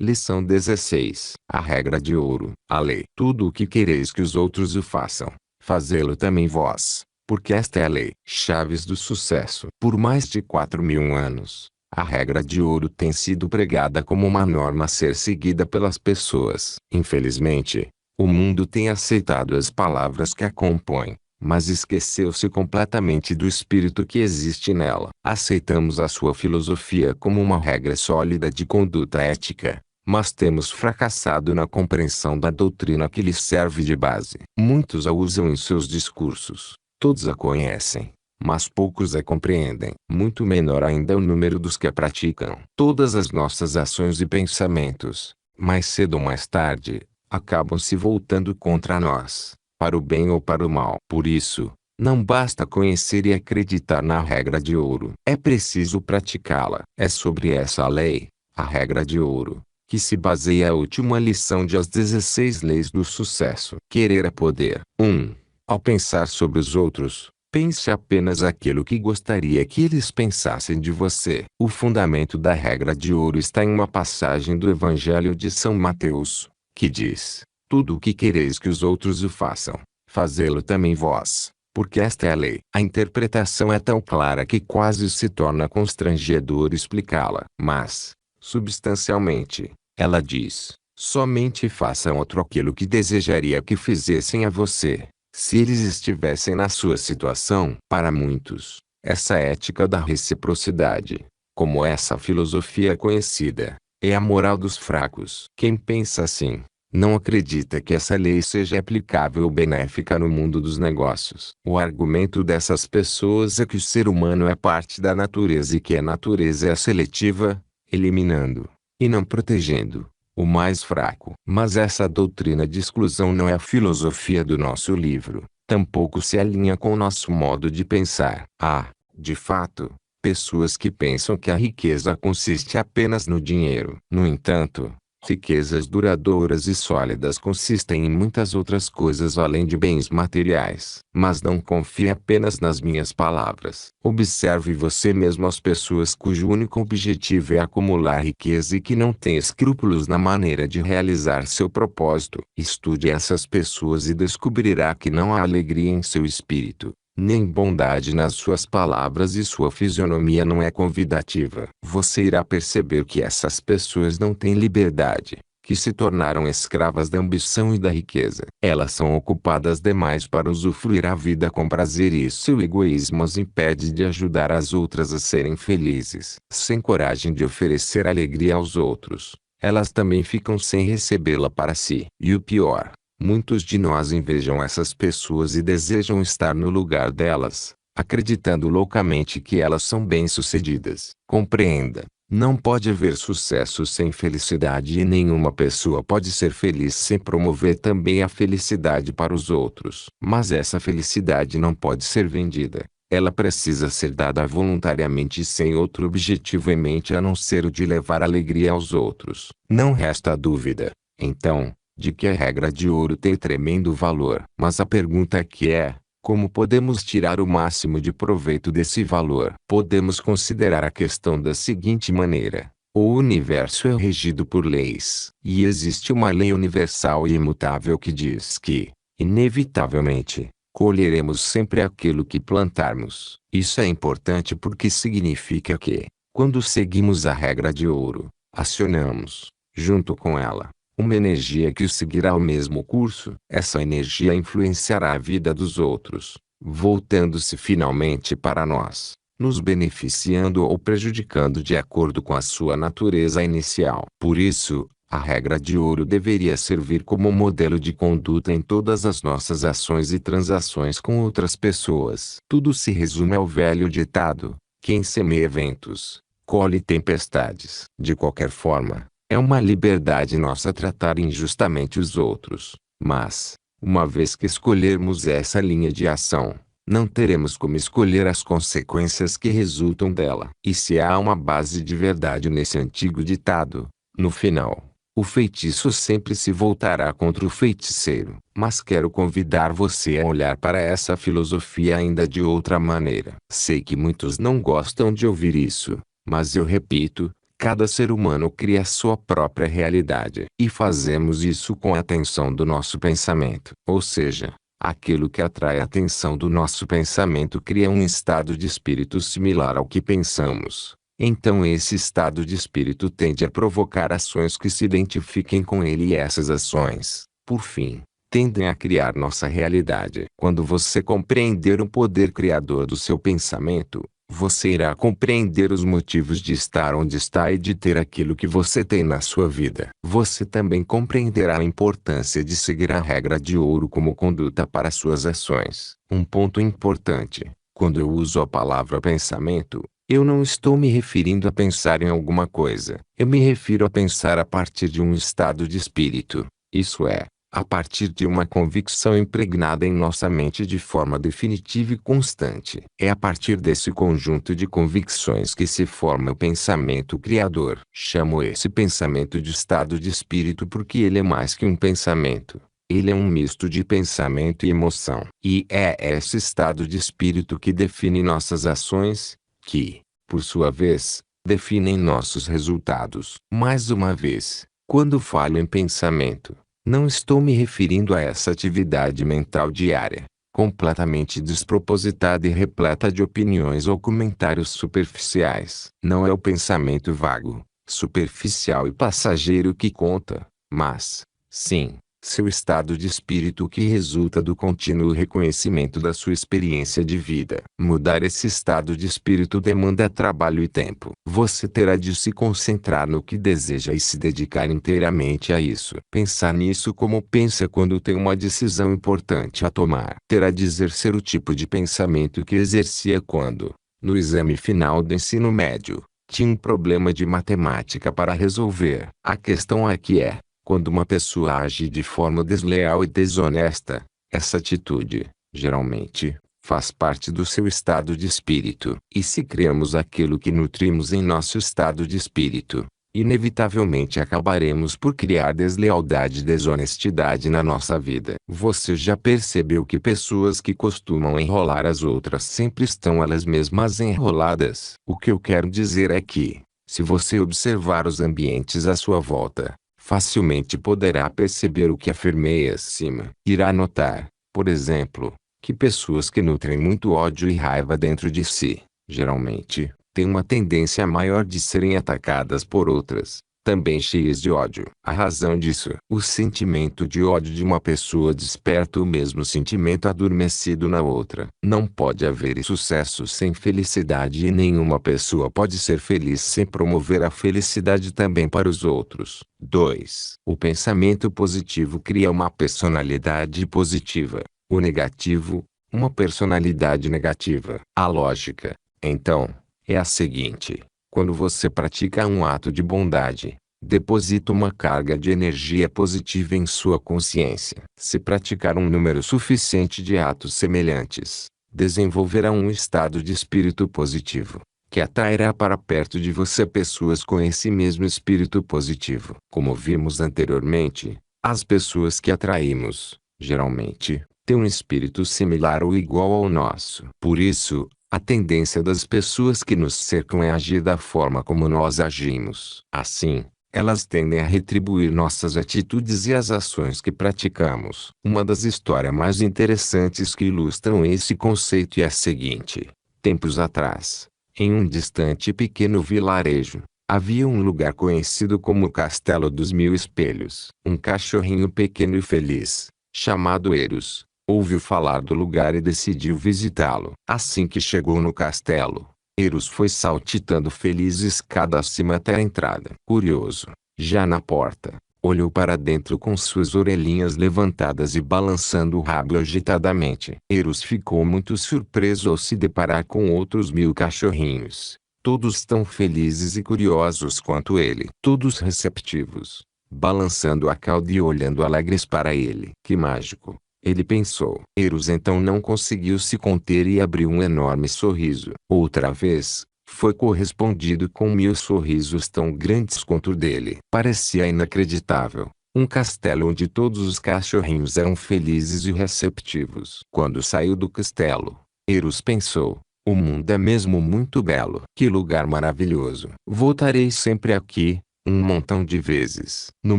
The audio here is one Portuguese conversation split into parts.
Lição 16. A regra de ouro. A lei. Tudo o que quereis que os outros o façam, fazê-lo também vós, porque esta é a lei. Chaves do sucesso. Por mais de 4.000 anos, a regra de ouro tem sido pregada como uma norma a ser seguida pelas pessoas. Infelizmente, o mundo tem aceitado as palavras que a compõem, mas esqueceu-se completamente do espírito que existe nela. Aceitamos a sua filosofia como uma regra sólida de conduta ética, mas temos fracassado na compreensão da doutrina que lhes serve de base. Muitos a usam em seus discursos, todos a conhecem, mas poucos a compreendem. Muito menor ainda é o número dos que a praticam. Todas as nossas ações e pensamentos, mais cedo ou mais tarde, acabam se voltando contra nós, para o bem ou para o mal. Por isso, não basta conhecer e acreditar na regra de ouro. É preciso praticá-la. É sobre essa lei, a regra de ouro, que se baseia a última lição de As 16 Leis do Sucesso. Querer é poder. 1. Ao pensar sobre os outros, pense apenas aquilo que gostaria que eles pensassem de você. O fundamento da regra de ouro está em uma passagem do Evangelho de São Mateus, que diz: tudo o que quereis que os outros o façam, fazê-lo também vós, porque esta é a lei. A interpretação é tão clara que quase se torna constrangedor explicá-la. Mas, substancialmente, ela diz: somente façam outro aquilo que desejaria que fizessem a você, se eles estivessem na sua situação. Para muitos, essa ética da reciprocidade, como essa filosofia conhecida, é a moral dos fracos. Quem pensa assim, não acredita que essa lei seja aplicável ou benéfica no mundo dos negócios. O argumento dessas pessoas é que o ser humano é parte da natureza e que a natureza é seletiva, eliminando, e não protegendo, o mais fraco. Mas essa doutrina de exclusão não é a filosofia do nosso livro, tampouco se alinha com o nosso modo de pensar. Há, de fato, pessoas que pensam que a riqueza consiste apenas no dinheiro. No entanto, riquezas duradouras e sólidas consistem em muitas outras coisas além de bens materiais. Mas não confie apenas nas minhas palavras. Observe você mesmo as pessoas cujo único objetivo é acumular riqueza e que não têm escrúpulos na maneira de realizar seu propósito. Estude essas pessoas e descobrirá que não há alegria em seu espírito, nem bondade nas suas palavras e sua fisionomia não é convidativa. Você irá perceber que essas pessoas não têm liberdade, que se tornaram escravas da ambição e da riqueza. Elas são ocupadas demais para usufruir a vida com prazer e seu egoísmo as impede de ajudar as outras a serem felizes. Sem coragem de oferecer alegria aos outros, elas também ficam sem recebê-la para si. E o pior, muitos de nós invejam essas pessoas e desejam estar no lugar delas, acreditando loucamente que elas são bem-sucedidas. Compreenda, não pode haver sucesso sem felicidade e nenhuma pessoa pode ser feliz sem promover também a felicidade para os outros. Mas essa felicidade não pode ser vendida. Ela precisa ser dada voluntariamente e sem outro objetivo em mente a não ser o de levar alegria aos outros. Não resta dúvida, então, de que a regra de ouro tem tremendo valor. Mas a pergunta aqui é: como podemos tirar o máximo de proveito desse valor? Podemos considerar a questão da seguinte maneira: o universo é regido por leis. E existe uma lei universal e imutável que diz que, inevitavelmente, colheremos sempre aquilo que plantarmos. Isso é importante porque significa que, quando seguimos a regra de ouro, acionamos, junto com ela, uma energia que seguirá o mesmo curso. Essa energia influenciará a vida dos outros, voltando-se finalmente para nós, nos beneficiando ou prejudicando de acordo com a sua natureza inicial. Por isso, a regra de ouro deveria servir como modelo de conduta em todas as nossas ações e transações com outras pessoas. Tudo se resume ao velho ditado: quem semeia ventos, colhe tempestades. De qualquer forma, é uma liberdade nossa tratar injustamente os outros, mas, uma vez que escolhermos essa linha de ação, não teremos como escolher as consequências que resultam dela. E se há uma base de verdade nesse antigo ditado, no final, o feitiço sempre se voltará contra o feiticeiro. Mas quero convidar você a olhar para essa filosofia ainda de outra maneira. Sei que muitos não gostam de ouvir isso, mas eu repito, Cada ser humano cria sua própria realidade. E fazemos isso com a atenção do nosso pensamento. Ou seja, aquilo que atrai a atenção do nosso pensamento cria um estado de espírito similar ao que pensamos. Então esse estado de espírito tende a provocar ações que se identifiquem com ele e essas ações, por fim, tendem a criar nossa realidade. Quando você compreender o poder criador do seu pensamento, você irá compreender os motivos de estar onde está e de ter aquilo que você tem na sua vida. Você também compreenderá a importância de seguir a regra de ouro como conduta para suas ações. Um ponto importante: quando eu uso a palavra pensamento, eu não estou me referindo a pensar em alguma coisa. Eu me refiro a pensar a partir de um estado de espírito. Isso é, a partir de uma convicção impregnada em nossa mente de forma definitiva e constante. É a partir desse conjunto de convicções que se forma o pensamento criador. Chamo esse pensamento de estado de espírito porque ele é mais que um pensamento. Ele é um misto de pensamento e emoção. E é esse estado de espírito que define nossas ações, que, por sua vez, definem nossos resultados. Mais uma vez, quando falo em pensamento, não estou me referindo a essa atividade mental diária, completamente despropositada e repleta de opiniões ou comentários superficiais. Não é o pensamento vago, superficial e passageiro que conta, mas, sim, seu estado de espírito que resulta do contínuo reconhecimento da sua experiência de vida. Mudar esse estado de espírito demanda trabalho e tempo. Você terá de se concentrar no que deseja e se dedicar inteiramente a isso. Pensar nisso como pensa quando tem uma decisão importante a tomar. Terá de exercer o tipo de pensamento que exercia quando, no exame final do ensino médio, tinha um problema de matemática para resolver. A questão aqui é: quando uma pessoa age de forma desleal e desonesta, essa atitude, geralmente, faz parte do seu estado de espírito. E se criamos aquilo que nutrimos em nosso estado de espírito, inevitavelmente acabaremos por criar deslealdade e desonestidade na nossa vida. Você já percebeu que pessoas que costumam enrolar as outras sempre estão elas mesmas enroladas? O que eu quero dizer é que, se você observar os ambientes à sua volta, facilmente poderá perceber o que afirmei acima. Irá notar, por exemplo, que pessoas que nutrem muito ódio e raiva dentro de si, geralmente, têm uma tendência maior de serem atacadas por outras, também cheias de ódio. A razão disso: o sentimento de ódio de uma pessoa desperta o mesmo sentimento adormecido na outra. Não pode haver sucesso sem felicidade e nenhuma pessoa pode ser feliz sem promover a felicidade também para os outros. 2. O pensamento positivo cria uma personalidade positiva. O negativo, uma personalidade negativa. A lógica, então, é a seguinte: quando você pratica um ato de bondade, deposita uma carga de energia positiva em sua consciência. Se praticar um número suficiente de atos semelhantes, desenvolverá um estado de espírito positivo, que atrairá para perto de você pessoas com esse mesmo espírito positivo. Como vimos anteriormente, as pessoas que atraímos, geralmente, têm um espírito similar ou igual ao nosso. Por isso, a tendência das pessoas que nos cercam é agir da forma como nós agimos. Assim, elas tendem a retribuir nossas atitudes e as ações que praticamos. Uma das histórias mais interessantes que ilustram esse conceito é a seguinte: tempos atrás, em um distante e pequeno vilarejo, havia um lugar conhecido como o Castelo dos Mil Espelhos. Um cachorrinho pequeno e feliz, chamado Eros, ouviu falar do lugar e decidiu visitá-lo. Assim que chegou no castelo, Eros foi saltitando feliz escada acima até a entrada. Curioso, já na porta, olhou para dentro com suas orelhinhas levantadas e balançando o rabo agitadamente. Eros ficou muito surpreso ao se deparar com outros 1000 cachorrinhos, todos tão felizes e curiosos quanto ele. Todos receptivos, balançando a cauda e olhando alegres para ele. Que mágico! Ele pensou. Eros então não conseguiu se conter e abriu um enorme sorriso. Outra vez, foi correspondido com 1000 sorrisos tão grandes quanto o dele. Parecia inacreditável. Um castelo onde todos os cachorrinhos eram felizes e receptivos. Quando saiu do castelo, Eros pensou: O mundo é mesmo muito belo. Que lugar maravilhoso. Voltarei sempre aqui, um montão de vezes. No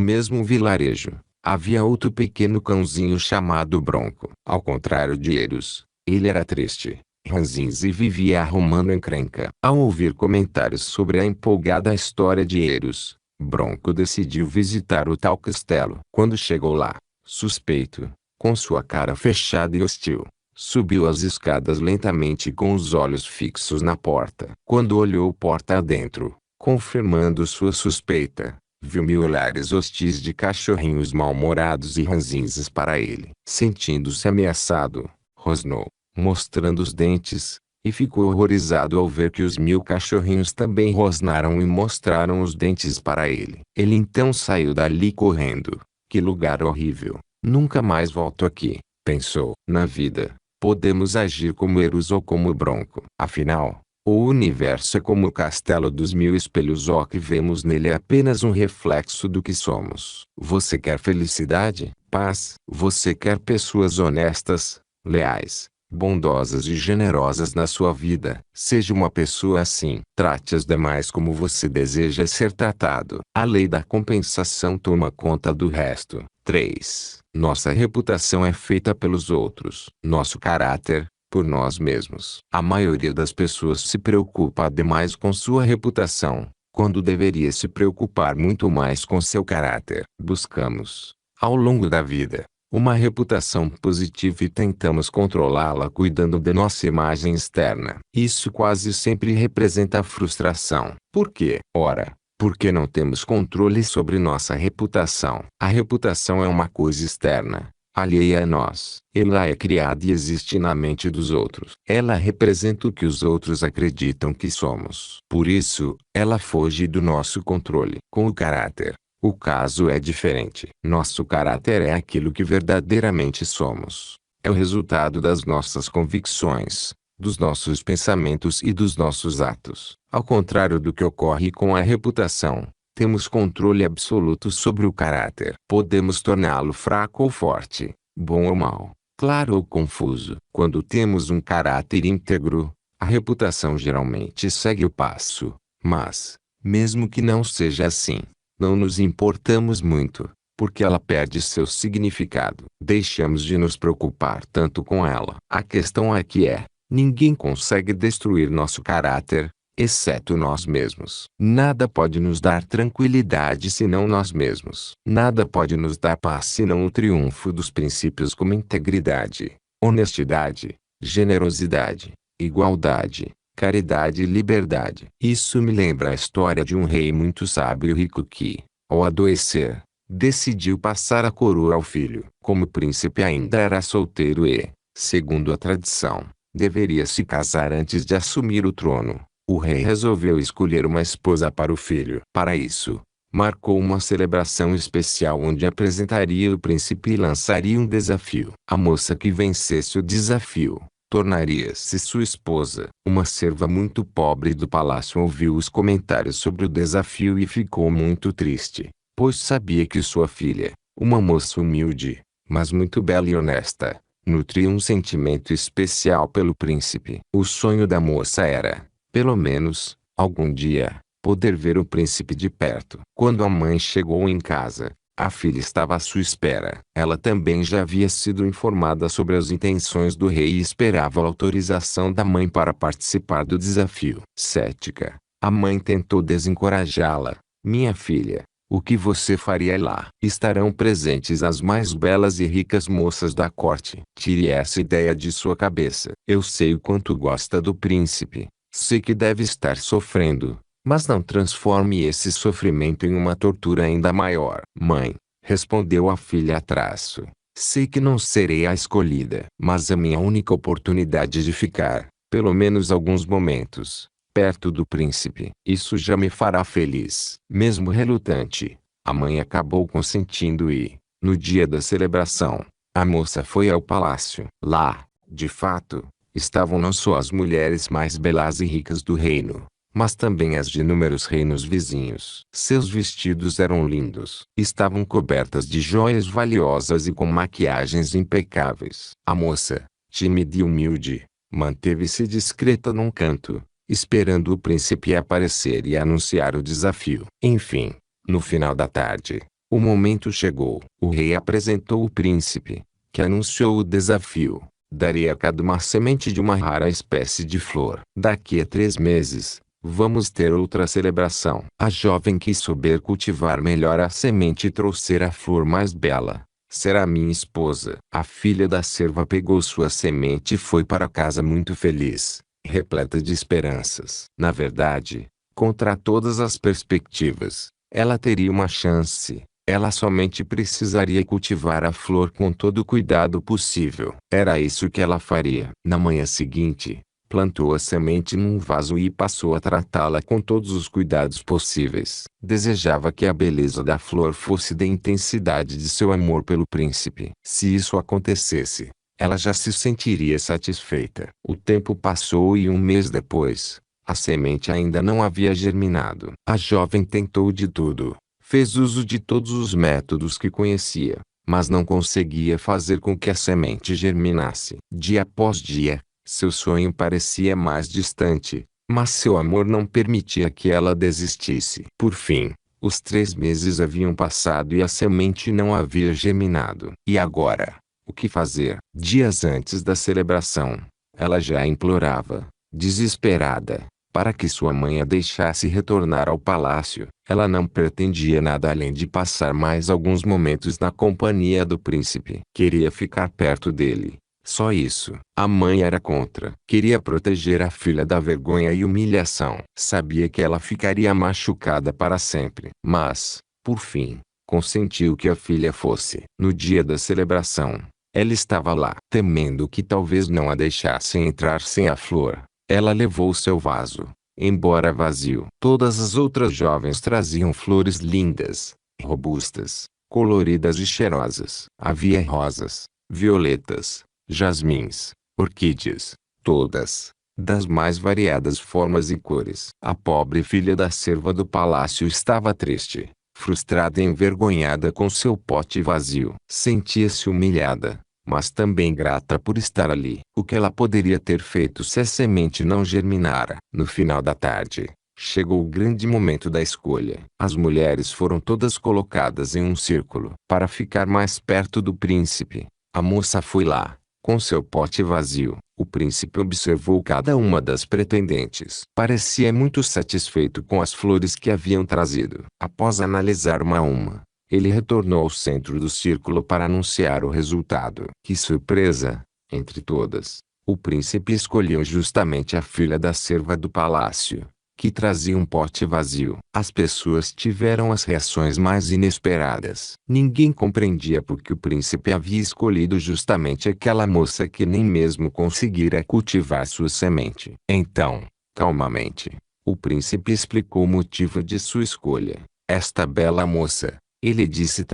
mesmo vilarejo, havia outro pequeno cãozinho chamado Bronco. Ao contrário de Eros, ele era triste, ranzinza e vivia arrumando encrenca. Ao ouvir comentários sobre a empolgada história de Eros, Bronco decidiu visitar o tal castelo. Quando chegou lá, suspeito, com sua cara fechada e hostil, subiu as escadas lentamente com os olhos fixos na porta. Quando olhou porta adentro, confirmando sua suspeita, viu mil olhares hostis de cachorrinhos mal-humorados e ranzinzas para ele. Sentindo-se ameaçado, rosnou, mostrando os dentes, e ficou horrorizado ao ver que os 1000 cachorrinhos também rosnaram e mostraram os dentes para ele. Ele então saiu dali correndo. Que lugar horrível! Nunca mais volto aqui, pensou. Na vida, podemos agir como Eros ou como Bronco. Afinal, o universo é como o castelo dos 1000 espelhos, o que vemos nele é apenas um reflexo do que somos. Você quer felicidade, paz? Você quer pessoas honestas, leais, bondosas e generosas na sua vida? Seja uma pessoa assim. Trate as demais como você deseja ser tratado. A lei da compensação toma conta do resto. 3. Nossa reputação é feita pelos outros. Nosso caráter, por nós mesmos. A maioria das pessoas se preocupa demais com sua reputação, quando deveria se preocupar muito mais com seu caráter. Buscamos, ao longo da vida, uma reputação positiva e tentamos controlá-la cuidando de nossa imagem externa. Isso quase sempre representa frustração. Por quê? Ora, porque não temos controle sobre nossa reputação. A reputação é uma coisa externa, alheia a nós. Ela é criada e existe na mente dos outros. Ela representa o que os outros acreditam que somos. Por isso, ela foge do nosso controle. Com o caráter, o caso é diferente. Nosso caráter é aquilo que verdadeiramente somos. É o resultado das nossas convicções, dos nossos pensamentos e dos nossos atos. Ao contrário do que ocorre com a reputação, temos controle absoluto sobre o caráter. Podemos torná-lo fraco ou forte, bom ou mau, claro ou confuso. Quando temos um caráter íntegro, a reputação geralmente segue o passo. Mas, mesmo que não seja assim, não nos importamos muito, porque ela perde seu significado. Deixamos de nos preocupar tanto com ela. A questão aqui é: ninguém consegue destruir nosso caráter, exceto nós mesmos. Nada pode nos dar tranquilidade senão nós mesmos. Nada pode nos dar paz senão o triunfo dos princípios como integridade, honestidade, generosidade, igualdade, caridade e liberdade. Isso me lembra a história de um rei muito sábio e rico que, ao adoecer, decidiu passar a coroa ao filho. Como o príncipe ainda era solteiro e, segundo a tradição, deveria se casar antes de assumir o trono, o rei resolveu escolher uma esposa para o filho. Para isso, marcou uma celebração especial onde apresentaria o príncipe e lançaria um desafio. A moça que vencesse o desafio tornaria-se sua esposa. Uma serva muito pobre do palácio ouviu os comentários sobre o desafio e ficou muito triste, pois sabia que sua filha, uma moça humilde, mas muito bela e honesta, nutria um sentimento especial pelo príncipe. O sonho da moça era, pelo menos, algum dia, poder ver o príncipe de perto. Quando a mãe chegou em casa, a filha estava à sua espera. Ela também já havia sido informada sobre as intenções do rei e esperava a autorização da mãe para participar do desafio. Cética, a mãe tentou desencorajá-la. Minha filha, o que você faria lá? Estarão presentes as mais belas e ricas moças da corte. Tire essa ideia de sua cabeça. Eu sei o quanto gosta do príncipe. Sei que deve estar sofrendo. Mas não transforme esse sofrimento em uma tortura ainda maior. Mãe, respondeu a filha a traço. Sei que não serei a escolhida. Mas a minha única oportunidade de ficar, pelo menos alguns momentos, perto do príncipe. Isso já me fará feliz. Mesmo relutante, a mãe acabou consentindo e, no dia da celebração, a moça foi ao palácio. Lá, de fato, estavam não só as mulheres mais belas e ricas do reino, mas também as de inúmeros reinos vizinhos. Seus vestidos eram lindos. Estavam cobertas de joias valiosas e com maquiagens impecáveis. A moça, tímida e humilde, Manteve-se discreta num canto, esperando o príncipe aparecer e anunciar o desafio. Enfim, no final da tarde, o momento chegou. O rei apresentou o príncipe, que anunciou o desafio. Daria a cada uma semente de uma rara espécie de flor. Daqui a 3 meses, vamos ter outra celebração. A jovem quis souber cultivar melhor a semente e trouxer a flor mais bela. Será minha esposa. A filha da serva pegou sua semente e foi para casa muito feliz, repleta de esperanças. Na verdade, contra todas as perspectivas, ela teria uma chance. Ela somente precisaria cultivar a flor com todo o cuidado possível. Era isso que ela faria. Na manhã seguinte, plantou a semente num vaso e passou a tratá-la com todos os cuidados possíveis. Desejava que a beleza da flor fosse da intensidade de seu amor pelo príncipe. Se isso acontecesse, ela já se sentiria satisfeita. O tempo passou e 1 mês depois, a semente ainda não havia germinado. A jovem tentou de tudo. Fez uso de todos os métodos que conhecia, mas não conseguia fazer com que a semente germinasse. Dia após dia, seu sonho parecia mais distante, mas seu amor não permitia que ela desistisse. Por fim, os 3 meses haviam passado e a semente não havia germinado. E agora, o que fazer? Dias antes da celebração, ela já implorava, desesperada, para que sua mãe a deixasse retornar ao palácio. Ela não pretendia nada além de passar mais alguns momentos na companhia do príncipe. Queria ficar perto dele. Só isso. A mãe era contra. Queria proteger a filha da vergonha e humilhação. Sabia que ela ficaria machucada para sempre. Mas, por fim, consentiu que a filha fosse. No dia da celebração, ela estava lá. Temendo que talvez não a deixassem entrar sem a flor, ela levou seu vaso, embora vazio. Todas as outras jovens traziam flores lindas, robustas, coloridas e cheirosas. Havia rosas, violetas, jasmins, orquídeas, todas, das mais variadas formas e cores. A pobre filha da serva do palácio estava triste, frustrada e envergonhada com seu pote vazio. Sentia-se humilhada, mas também grata por estar ali. O que ela poderia ter feito se a semente não germinara? No final da tarde, chegou o grande momento da escolha. As mulheres foram todas colocadas em um círculo. Para ficar mais perto do príncipe, a moça foi lá, com seu pote vazio. O príncipe observou cada uma das pretendentes. Parecia muito satisfeito com as flores que haviam trazido. Após analisar uma a uma, ele retornou ao centro do círculo para anunciar o resultado. Que surpresa! Entre todas, o príncipe escolheu justamente a filha da serva do palácio, que trazia um pote vazio. As pessoas tiveram as reações mais inesperadas. Ninguém compreendia por que o príncipe havia escolhido justamente aquela moça que nem mesmo conseguira cultivar sua semente. Então, calmamente, o príncipe explicou o motivo de sua escolha. Esta bela moça, ele disse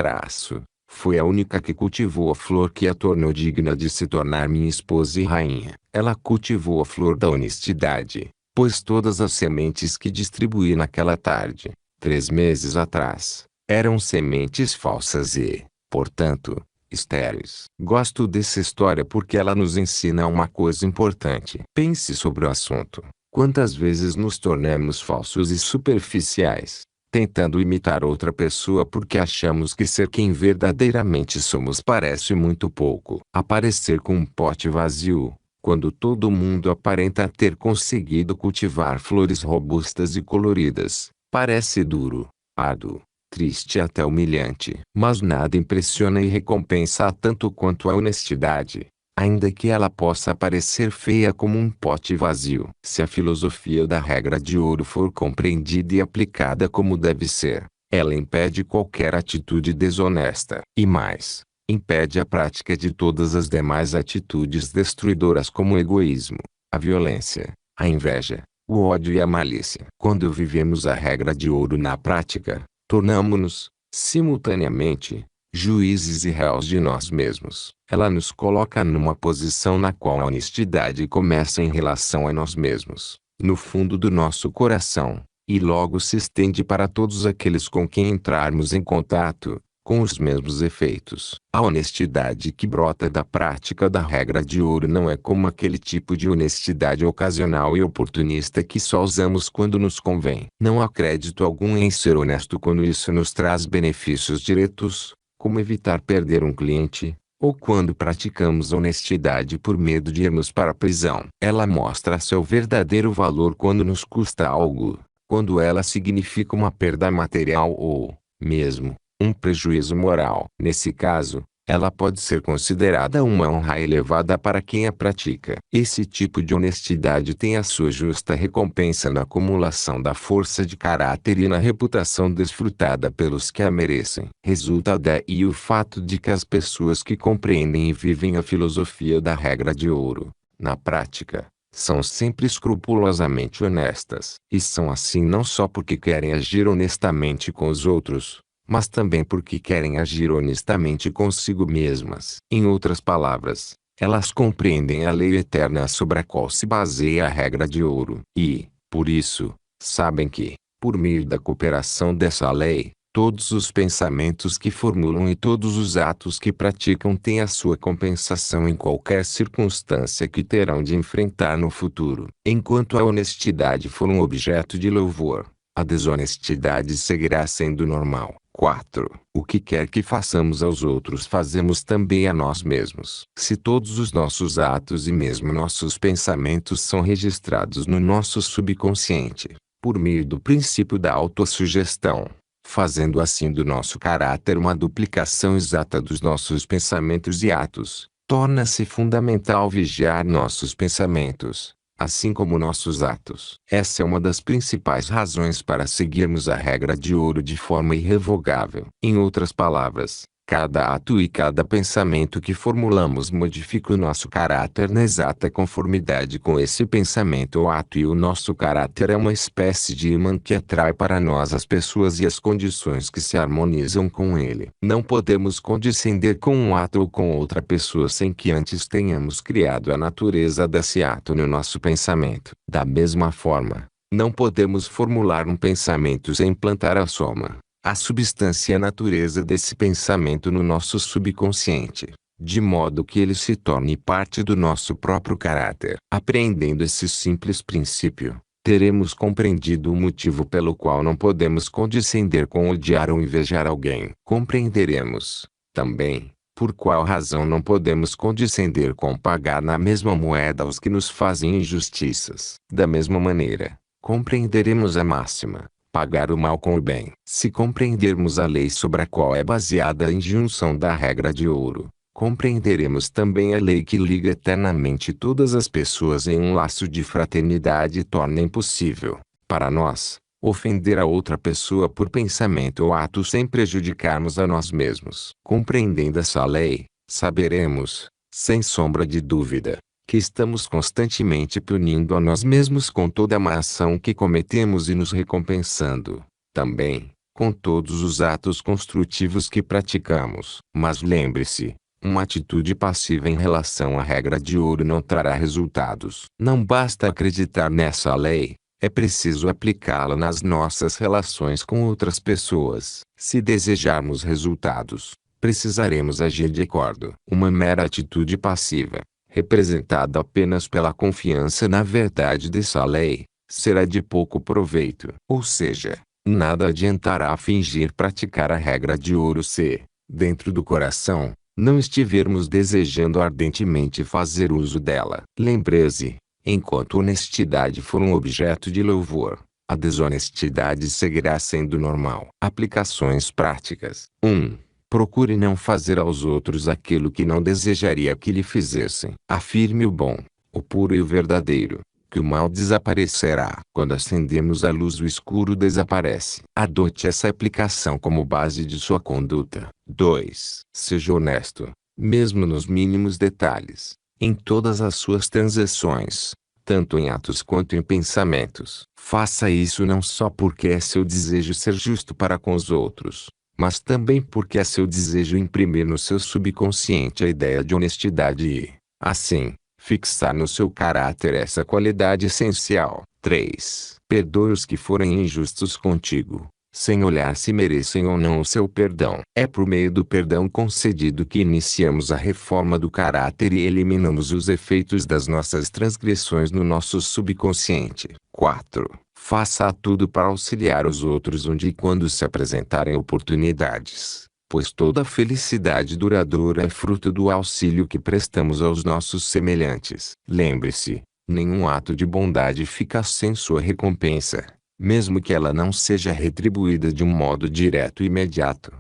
foi a única que cultivou a flor que a tornou digna de se tornar minha esposa e rainha. Ela cultivou a flor da honestidade, pois todas as sementes que distribuí naquela tarde, 3 meses atrás, eram sementes falsas e, portanto, estéreis. Gosto dessa história porque ela nos ensina uma coisa importante. Pense sobre o assunto. Quantas vezes nos tornamos falsos e superficiais, tentando imitar outra pessoa porque achamos que ser quem verdadeiramente somos parece muito pouco. Aparecer com um pote vazio, quando todo mundo aparenta ter conseguido cultivar flores robustas e coloridas, parece duro, árduo, triste e até humilhante. Mas nada impressiona e recompensa tanto quanto a honestidade, ainda que ela possa parecer feia como um pote vazio. Se a filosofia da regra de ouro for compreendida e aplicada como deve ser, ela impede qualquer atitude desonesta. E mais, impede a prática de todas as demais atitudes destruidoras como o egoísmo, a violência, a inveja, o ódio e a malícia. Quando vivemos a regra de ouro na prática, tornamo-nos, simultaneamente, juízes e réus de nós mesmos. Ela nos coloca numa posição na qual a honestidade começa em relação a nós mesmos, no fundo do nosso coração, e logo se estende para todos aqueles com quem entrarmos em contato, com os mesmos efeitos. A honestidade que brota da prática da regra de ouro não é como aquele tipo de honestidade ocasional e oportunista que só usamos quando nos convém. Não há crédito algum em ser honesto quando isso nos traz benefícios diretos, como evitar perder um cliente, ou quando praticamos honestidade por medo de irmos para a prisão. Ela mostra seu verdadeiro valor quando nos custa algo, quando ela significa uma perda material ou, mesmo, um prejuízo moral. Nesse caso, ela pode ser considerada uma honra elevada para quem a pratica. Esse tipo de honestidade tem a sua justa recompensa na acumulação da força de caráter e na reputação desfrutada pelos que a merecem. Resulta daí o fato de que as pessoas que compreendem e vivem a filosofia da regra de ouro, na prática, são sempre escrupulosamente honestas. E são assim não só porque querem agir honestamente com os outros, mas também porque querem agir honestamente consigo mesmas. Em outras palavras, elas compreendem a lei eterna sobre a qual se baseia a regra de ouro. E, por isso, sabem que, por meio da cooperação dessa lei, todos os pensamentos que formulam e todos os atos que praticam têm a sua compensação em qualquer circunstância que terão de enfrentar no futuro. Enquanto a honestidade for um objeto de louvor, a desonestidade seguirá sendo normal. 4. O que quer que façamos aos outros fazemos também a nós mesmos. Se todos os nossos atos e mesmo nossos pensamentos são registrados no nosso subconsciente, por meio do princípio da autossugestão, fazendo assim do nosso caráter uma duplicação exata dos nossos pensamentos e atos, torna-se fundamental vigiar nossos pensamentos, assim como nossos atos. Essa é uma das principais razões para seguirmos a regra de ouro de forma irrevogável. Em outras palavras, cada ato e cada pensamento que formulamos modifica o nosso caráter na exata conformidade com esse pensamento ou ato, e o nosso caráter é uma espécie de imã que atrai para nós as pessoas e as condições que se harmonizam com ele. Não podemos condescender com um ato ou com outra pessoa sem que antes tenhamos criado a natureza desse ato no nosso pensamento. Da mesma forma, não podemos formular um pensamento sem plantar a soma, a substância e a natureza desse pensamento no nosso subconsciente, de modo que ele se torne parte do nosso próprio caráter. Apreendendo esse simples princípio, teremos compreendido o motivo pelo qual não podemos condescender com odiar ou invejar alguém. Compreenderemos, também, por qual razão não podemos condescender com pagar na mesma moeda aos que nos fazem injustiças. Da mesma maneira, compreenderemos a máxima: pagar o mal com o bem. Se compreendermos a lei sobre a qual é baseada a injunção da regra de ouro, compreenderemos também a lei que liga eternamente todas as pessoas em um laço de fraternidade e torna impossível, para nós, ofender a outra pessoa por pensamento ou ato sem prejudicarmos a nós mesmos. Compreendendo essa lei, saberemos, sem sombra de dúvida, que estamos constantemente punindo a nós mesmos com toda a má ação que cometemos e nos recompensando, também, com todos os atos construtivos que praticamos. Mas lembre-se, uma atitude passiva em relação à regra de ouro não trará resultados. Não basta acreditar nessa lei, é preciso aplicá-la nas nossas relações com outras pessoas. Se desejarmos resultados, precisaremos agir de acordo. Uma mera atitude passiva, representada apenas pela confiança na verdade dessa lei, será de pouco proveito. Ou seja, nada adiantará fingir praticar a regra de ouro se, dentro do coração, não estivermos desejando ardentemente fazer uso dela. Lembre-se, enquanto honestidade for um objeto de louvor, a desonestidade seguirá sendo normal. Aplicações práticas. 1. Procure não fazer aos outros aquilo que não desejaria que lhe fizessem. Afirme o bom, o puro e o verdadeiro, que o mal desaparecerá. Quando acendemos a luz, o escuro desaparece. Adote essa aplicação como base de sua conduta. 2. Seja honesto, mesmo nos mínimos detalhes, em todas as suas transações, tanto em atos quanto em pensamentos. Faça isso não só porque é seu desejo ser justo para com os outros, mas também porque é seu desejo imprimir no seu subconsciente a ideia de honestidade e, assim, fixar no seu caráter essa qualidade essencial. 3. Perdoe os que forem injustos contigo, sem olhar se merecem ou não o seu perdão. É por meio do perdão concedido que iniciamos a reforma do caráter e eliminamos os efeitos das nossas transgressões no nosso subconsciente. 4. Faça tudo para auxiliar os outros onde e quando se apresentarem oportunidades, pois toda felicidade duradoura é fruto do auxílio que prestamos aos nossos semelhantes. Lembre-se, nenhum ato de bondade fica sem sua recompensa, mesmo que ela não seja retribuída de um modo direto e imediato.